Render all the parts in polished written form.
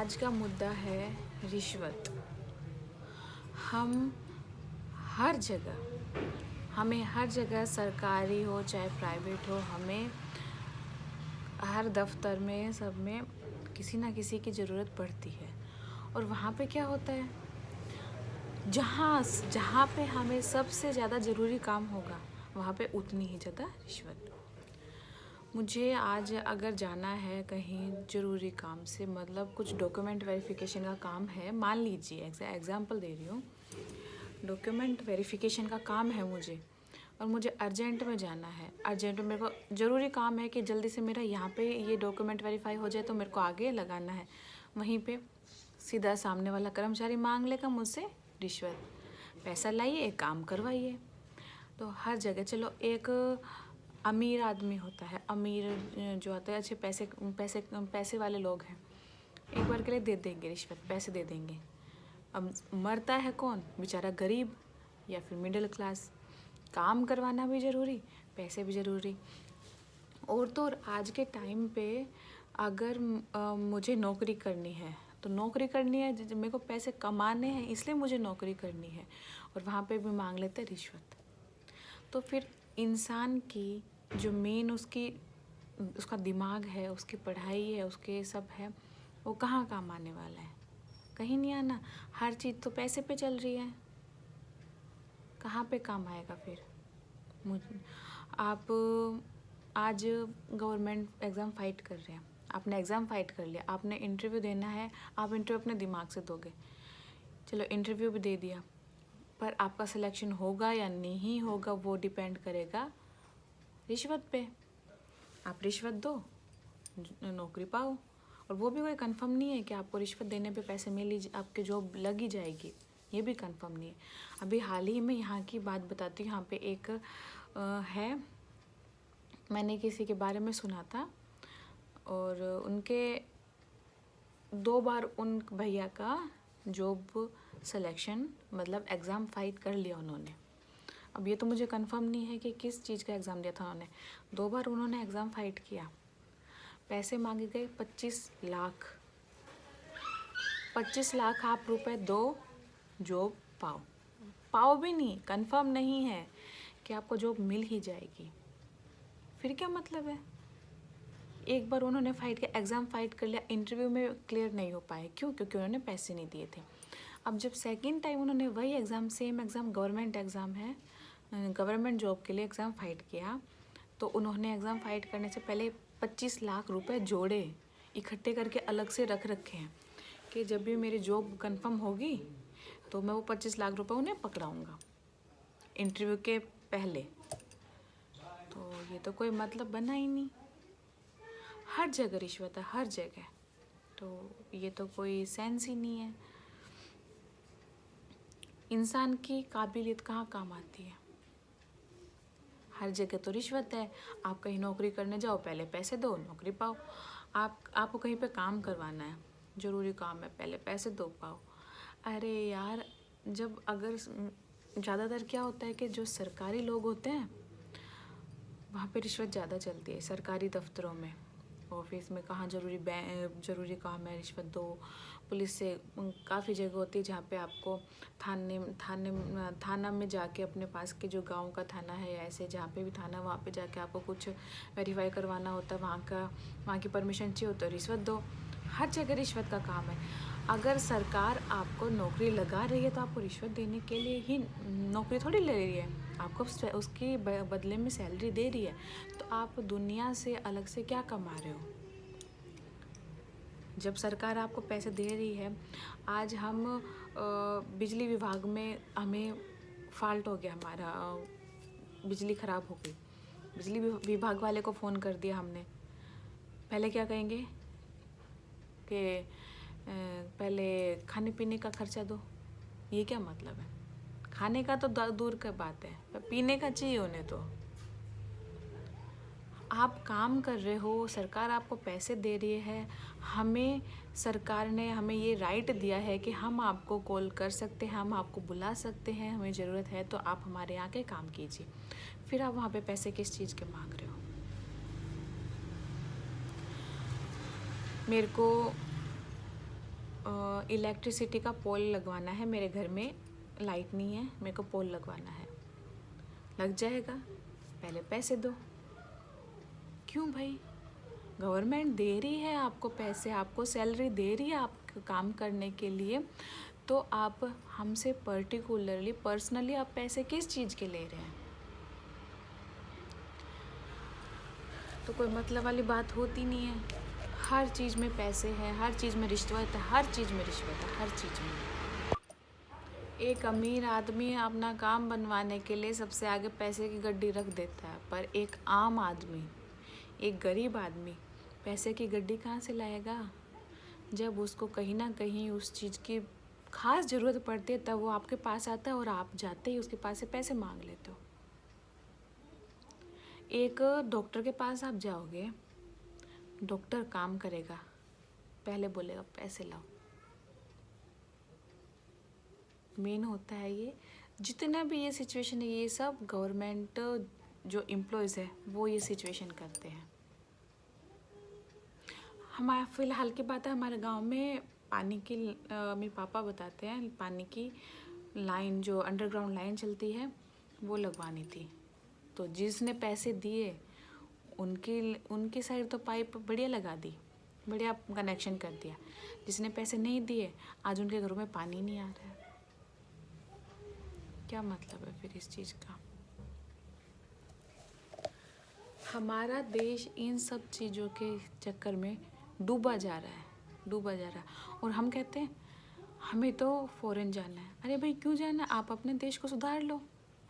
आज का मुद्दा है रिश्वत। हम हर जगह हमें हर जगह सरकारी हो चाहे प्राइवेट हो, हमें हर दफ्तर में सब में किसी ना किसी की ज़रूरत पड़ती है। और वहाँ पे क्या होता है, जहाँ जहाँ पे हमें सबसे ज़्यादा ज़रूरी काम होगा वहाँ पे उतनी ही ज़्यादा रिश्वत। मुझे आज अगर जाना है कहीं ज़रूरी काम से, मतलब कुछ डॉक्यूमेंट वेरिफिकेशन का काम है, मान लीजिए एग्जांपल दे रही हूँ, डॉक्यूमेंट वेरिफिकेशन का काम है मुझे और मुझे अर्जेंट में जाना है। अर्जेंट में मेरे को ज़रूरी काम है कि जल्दी से मेरा यहाँ पे ये डॉक्यूमेंट वेरीफाई हो जाए, तो मेरे को आगे लगाना है। वहीं पे सीधा सामने वाला कर्मचारी मांग लेगा मुझसे रिश्वत, पैसा लाइए काम करवाइए। तो हर जगह चलो, एक अमीर आदमी होता है, अमीर जो होता है, अच्छे पैसे पैसे पैसे वाले लोग हैं, एक बार के लिए दे देंगे रिश्वत, पैसे दे देंगे। अब मरता है कौन, बेचारा गरीब या फिर मिडिल क्लास। काम करवाना भी ज़रूरी, पैसे भी ज़रूरी। और तो और आज के टाइम पे अगर मुझे नौकरी करनी है तो नौकरी करनी है, मेरे को पैसे कमाने हैं इसलिए मुझे नौकरी करनी है, और वहाँ पे भी मांग लेते हैं रिश्वत। तो फिर इंसान की जो मेन उसका दिमाग है, उसकी पढ़ाई है, उसके सब है, वो कहाँ काम आने वाला है? कहीं नहीं आना। हर चीज़ तो पैसे पे चल रही है, कहाँ पे काम आएगा फिर? आप आज गवर्नमेंट एग्ज़ाम फाइट कर रहे हैं, आपने एग्ज़ाम फाइट कर लिया, आपने इंटरव्यू देना है, आप इंटरव्यू अपने दिमाग से दोगे, चलो इंटरव्यू भी दे दिया, पर आपका सिलेक्शन होगा या नहीं होगा वो डिपेंड करेगा रिश्वत पे। आप रिश्वत दो, नौकरी पाओ, और वो भी कोई कंफर्म नहीं है कि आपको रिश्वत देने पे पैसे मिल ही, आपकी जॉब लग ही जाएगी, ये भी कंफर्म नहीं है। अभी हाल ही में यहाँ की बात बताती हूँ। यहाँ पे एक है, मैंने किसी के बारे में सुना था, और उनके 2 बार उन भैया का जॉब सिलेक्शन, मतलब एग्ज़ाम फाइट कर लिया उन्होंने। अब ये तो मुझे कंफर्म नहीं है कि किस चीज़ का एग्ज़ाम दिया था उन्होंने। 2 बार उन्होंने एग्ज़ाम फाइट किया, पैसे मांगे गए 25 लाख। 25 लाख आप रुपए दो, जॉब पाओ। पाओ भी नहीं, कंफर्म नहीं है कि आपको जॉब मिल ही जाएगी, फिर क्या मतलब है? एक बार उन्होंने फाइट किया, एग्ज़ाम फाइट कर लिया, इंटरव्यू में क्लियर नहीं हो पाए, क्यों? क्योंकि उन्होंने पैसे नहीं दिए थे। अब जब सेकंड टाइम उन्होंने वही exam, same exam, government exam है, गवर्नमेंट जॉब के लिए एग्ज़ाम फाइट किया, तो उन्होंने एग्ज़ाम फाइट करने से पहले 25 लाख रुपए जोड़े, इकट्ठे करके अलग से रख रखे हैं कि जब भी मेरी जॉब कंफर्म होगी तो मैं वो 25 लाख रुपए उन्हें पकड़ाऊँगा इंटरव्यू के पहले। तो ये तो कोई मतलब बना ही नहीं। हर जगह रिश्वत है, हर जगह, तो ये तो कोई सेंस ही नहीं है। इंसान की काबिलियत कहाँ काम आती है? हर जगह तो रिश्वत है। आप कहीं नौकरी करने जाओ, पहले पैसे दो, नौकरी पाओ। आपको कहीं पे काम करवाना है, ज़रूरी काम है, पहले पैसे दो, पाओ। अरे यार, जब अगर ज़्यादातर क्या होता है कि जो सरकारी लोग होते हैं वहाँ पे रिश्वत ज़्यादा चलती है। सरकारी दफ्तरों में, ऑफिस में, कहाँ ज़रूरी काम है, रिश्वत दो। पुलिस से काफ़ी जगह होती है जहाँ पे आपको थाना में जाके, अपने पास के जो गांव का थाना है या ऐसे जहाँ पे भी थाना, वहाँ पे जाके आपको कुछ वेरीफाई करवाना होता है, वहाँ की परमिशन चाहिए होता है, रिश्वत दो। हर जगह रिश्वत का काम है। अगर सरकार आपको नौकरी लगा रही है तो आपको रिश्वत देने के लिए ही नौकरी थोड़ी ले रही है, आपको उसकी बदले में सैलरी दे रही है। तो आप दुनिया से अलग से क्या कमा रहे हो? जब सरकार आपको पैसे दे रही है, आज हम बिजली विभाग में हमें फॉल्ट हो गया, हमारा बिजली ख़राब हो गई, बिजली विभाग वाले को फ़ोन कर दिया हमने, पहले क्या कहेंगे कि पहले खाने पीने का खर्चा दो। ये क्या मतलब है? खाने का तो दूर का बात है, पर पीने का चाहिए उन्हें। तो आप काम कर रहे हो, सरकार आपको पैसे दे रही है, सरकार ने हमें ये राइट दिया है कि हम आपको कॉल कर सकते हैं, हम आपको बुला सकते हैं, हमें ज़रूरत है तो आप हमारे यहाँ के काम कीजिए। फिर आप वहाँ पे पैसे किस चीज़ के मांग रहे हो? मेरे को इलेक्ट्रिसिटी का पोल लगवाना है मेरे घर में, लाइट नहीं है, मेरे को पोल लगवाना है। लग जाएगा, पहले पैसे दो। क्यों भाई? गवर्नमेंट दे रही है आपको पैसे, आपको सैलरी दे रही है आपको काम करने के लिए, तो आप हमसे पर्टिकुलरली पर्सनली आप पैसे किस चीज़ के ले रहे हैं? तो कोई मतलब वाली बात होती नहीं है। हर चीज़ में पैसे हैं, हर चीज़ में रिश्वत है, हर चीज़ में रिश्वत है, हर चीज़ में। एक अमीर आदमी अपना काम बनवाने के लिए सबसे आगे पैसे की गड्डी रख देता है, पर एक आम आदमी, एक गरीब आदमी पैसे की गड्डी कहाँ से लाएगा? जब उसको कहीं ना कहीं उस चीज़ की खास ज़रूरत पड़ती है तब वो आपके पास आता है और आप जाते ही उसके पास से पैसे मांग लेते हो। एक डॉक्टर के पास आप जाओगे, डॉक्टर काम करेगा, पहले बोलेगा पैसे लाओ। मेन होता है ये, जितना भी ये सिचुएशन है ये सब गवर्नमेंट जो एम्प्लॉयज़ है वो ये सिचुएशन करते हैं। हमारा फ़िलहाल की बात है, हमारे गांव में पानी की मेरे पापा बताते हैं, पानी की लाइन जो अंडरग्राउंड लाइन चलती है वो लगवानी थी। तो जिसने पैसे दिए उनकी साइड तो पाइप बढ़िया लगा दी, बढ़िया कनेक्शन कर दिया। जिसने पैसे नहीं दिए आज उनके घरों में पानी नहीं आ रहा है। क्या मतलब है फिर इस चीज़ का? हमारा देश इन सब चीज़ों के चक्कर में डूबा जा रहा है। और हम कहते हैं हमें तो फ़ॉरेन जाना है। अरे भाई क्यों जाना? आप अपने देश को सुधार लो,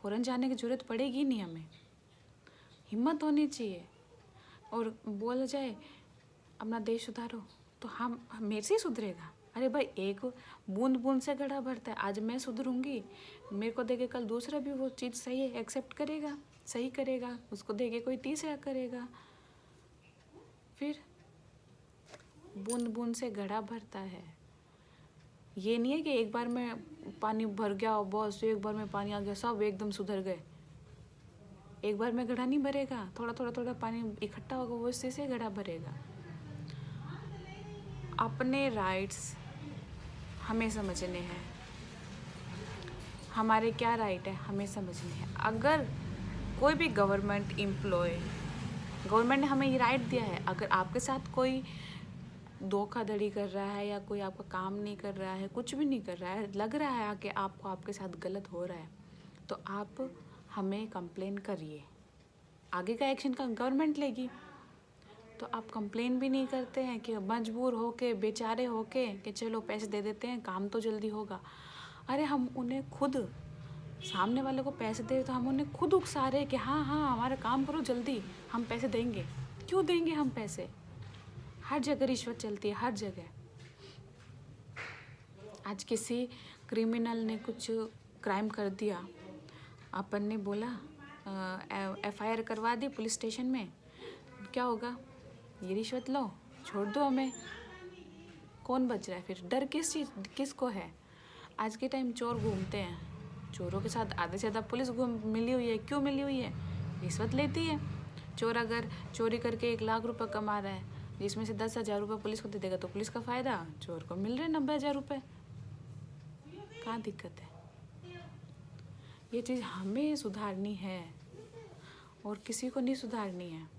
फ़ॉरेन जाने की ज़रूरत पड़ेगी नहीं। हमें हिम्मत होनी चाहिए। और बोला जाए अपना देश सुधारो तो हम मेरे से ही सुधरेगा? अरे भाई एक बूंद बूंद से घड़ा भरता है। आज मैं सुधरूंगी, मेरे को देखे कल दूसरा भी वो चीज़ सही है एक्सेप्ट करेगा, सही करेगा, उसको देखे कोई तीसरा करेगा। फिर बूंद बूंद से घड़ा भरता है। ये नहीं है कि एक बार में पानी भर गया और बस एक बार में पानी आ गया सब एकदम सुधर गए। एक बार में घड़ा नहीं भरेगा, थोड़ा पानी इकट्ठा होगा वो इससे से घड़ा भरेगा। अपने राइट्स हमें समझने हैं, हमारे क्या राइट है हमें समझने हैं। अगर कोई भी गवर्नमेंट ने हमें ये राइट दिया है, अगर आपके साथ कोई धोखाधड़ी कर रहा है या कोई आपका काम नहीं कर रहा है, कुछ भी नहीं कर रहा है, लग रहा है कि आपको आपके साथ गलत हो रहा है, तो आप हमें कंप्लेन करिए। आगे का एक्शन का गवर्नमेंट लेगी। तो आप कंप्लेन भी नहीं करते हैं कि मजबूर होके बेचारे होके कि चलो पैसे दे देते हैं काम तो जल्दी होगा। अरे हम उन्हें खुद, सामने वाले को पैसे दे तो हम उन्हें खुद उकसा रहे कि हाँ हमारा काम करो जल्दी, हम पैसे देंगे। क्यों देंगे हम पैसे? हर जगह रिश्वत चलती है, हर जगह। आज किसी क्रिमिनल ने कुछ क्राइम कर दिया, अपन ने बोला FIR करवा दी पुलिस स्टेशन में, क्या होगा? ये रिश्वत लो, छोड़ दो हमें। कौन बच रहा है फिर? डर किसको है? आज के टाइम चोर घूमते हैं, चोरों के साथ आधे से ज़्यादा पुलिस मिली हुई है। क्यों मिली हुई है? रिश्वत लेती है। चोर अगर चोरी करके 1 लाख रुपए कमा रहा है, जिसमें से 10,000 रुपये पुलिस को दे देगा तो पुलिस का फ़ायदा, चोर को मिल रहे 90,000 रुपये। कहाँ दिक्कत है? ये चीज़ हमें सुधारनी है और किसी को नहीं सुधारनी है।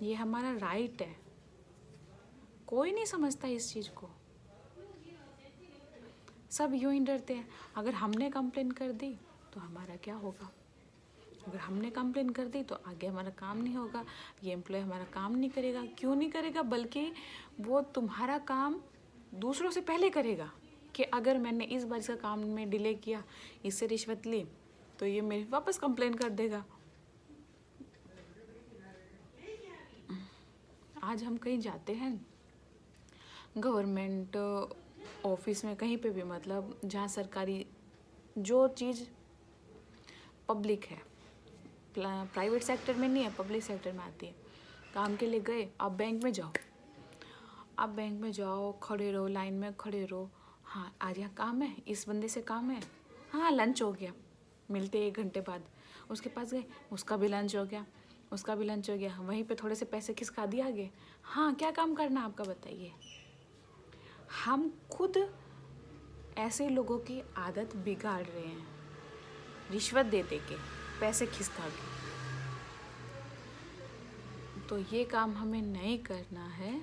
ये हमारा राइट है। कोई नहीं समझता इस चीज़ को, सब यूं ही डरते हैं। अगर हमने कंप्लेन कर दी तो हमारा क्या होगा? अगर हमने कंप्लेन कर दी तो आगे हमारा काम नहीं होगा, ये एम्प्लॉय हमारा काम नहीं करेगा। क्यों नहीं करेगा? बल्कि वो तुम्हारा काम दूसरों से पहले करेगा कि अगर मैंने इस बार इसका काम में डिले किया, इससे रिश्वत ली, तो ये मेरी वापस कंप्लेन कर देगा। आज हम कहीं जाते हैं गवर्नमेंट ऑफिस में, कहीं पे भी, मतलब जहाँ सरकारी जो चीज़ पब्लिक है, प्राइवेट सेक्टर में नहीं है, पब्लिक सेक्टर में आती है। काम के लिए गए, आप बैंक में जाओ, खड़े रहो, लाइन में खड़े रहो। हाँ आज यहाँ काम है, इस बंदे से काम है, हाँ लंच हो गया, मिलते 1 घंटे बाद। उसके पास गए, उसका भी लंच हो गया, वहीं पे थोड़े से पैसे खिसका दिए आगे। हाँ क्या काम करना आपका बताइए? हम खुद ऐसे लोगों की आदत बिगाड़ रहे हैं, रिश्वत दे दे के, पैसे खिसका के। तो ये काम हमें नहीं करना है,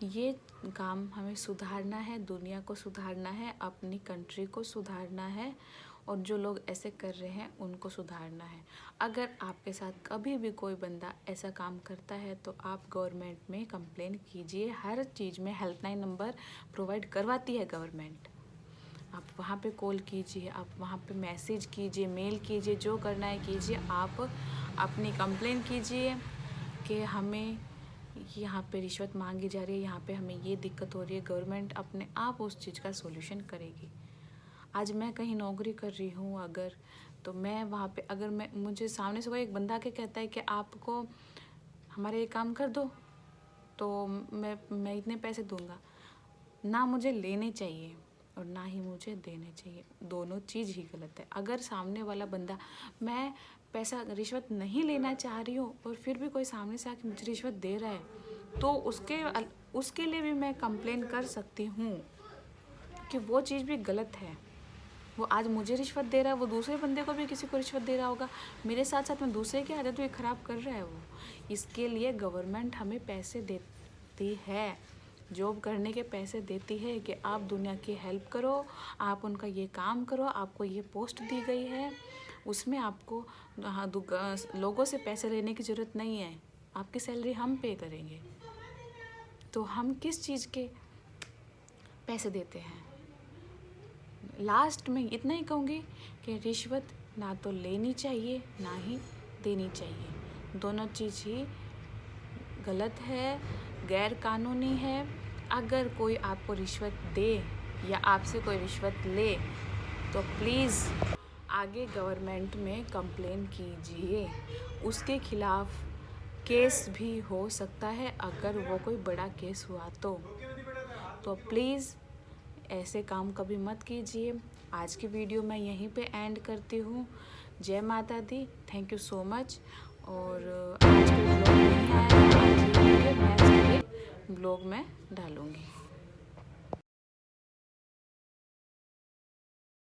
ये काम हमें सुधारना है, दुनिया को सुधारना है, अपनी कंट्री को सुधारना है, और जो लोग ऐसे कर रहे हैं उनको सुधारना है। अगर आपके साथ कभी भी कोई बंदा ऐसा काम करता है तो आप गवर्नमेंट में कंप्लेन कीजिए। हर चीज़ में हेल्पलाइन नंबर प्रोवाइड करवाती है गवर्नमेंट। आप वहाँ पे कॉल कीजिए, आप वहाँ पे मैसेज कीजिए, मेल कीजिए, जो करना है कीजिए। आप अपनी कंप्लेन कीजिए कि हमें यहाँ पे रिश्वत मांगी जा रही है, यहाँ पे हमें ये दिक्कत हो रही है। गवर्नमेंट अपने आप उस चीज़ का सॉल्यूशन करेगी। आज मैं कहीं नौकरी कर रही हूँ अगर, तो मैं वहाँ पे अगर मुझे सामने से कोई एक बंदा के कहता है कि आपको हमारे ये काम कर दो, तो मैं इतने पैसे दूंगा, ना मुझे लेने चाहिए और ना ही मुझे देने चाहिए। दोनों चीज़ ही गलत है। अगर सामने वाला बंदा, मैं पैसा रिश्वत नहीं लेना चाह रही हूँ और फिर भी कोई सामने से आके मुझे रिश्वत दे रहा है, तो उसके लिए भी मैं कंप्लेन कर सकती हूँ कि वो चीज़ भी गलत है। वो आज मुझे रिश्वत दे रहा है, वो दूसरे बंदे को भी किसी को रिश्वत दे रहा होगा, मेरे साथ साथ में दूसरे की आदत भी ख़राब कर रहा है वो। इसके लिए गवर्नमेंट हमें पैसे देती है, जॉब करने के पैसे देती है कि आप दुनिया की हेल्प करो, आप उनका ये काम करो, आपको ये पोस्ट दी गई है, उसमें आपको लोगों से पैसे लेने की ज़रूरत नहीं है, आपकी सैलरी हम पे करेंगे। तो हम किस चीज़ के पैसे देते हैं? लास्ट में इतना ही कहूँगी कि रिश्वत ना तो लेनी चाहिए ना ही देनी चाहिए। दोनों चीज़ ही गलत है, गैर कानूनी है। अगर कोई आपको रिश्वत दे या आपसे कोई रिश्वत ले तो प्लीज़ आगे गवर्नमेंट में कंप्लेन कीजिए। उसके खिलाफ़ केस भी हो सकता है अगर वो कोई बड़ा केस हुआ तो प्लीज़ ऐसे काम कभी मत कीजिए। आज की वीडियो मैं यहीं पे एंड करती हूँ। जय माता दी, थैंक यू सो मच। और आज कोई ब्लॉग नहीं आया, आज ये नेक्स्ट डे ब्लॉग में डालूँगी।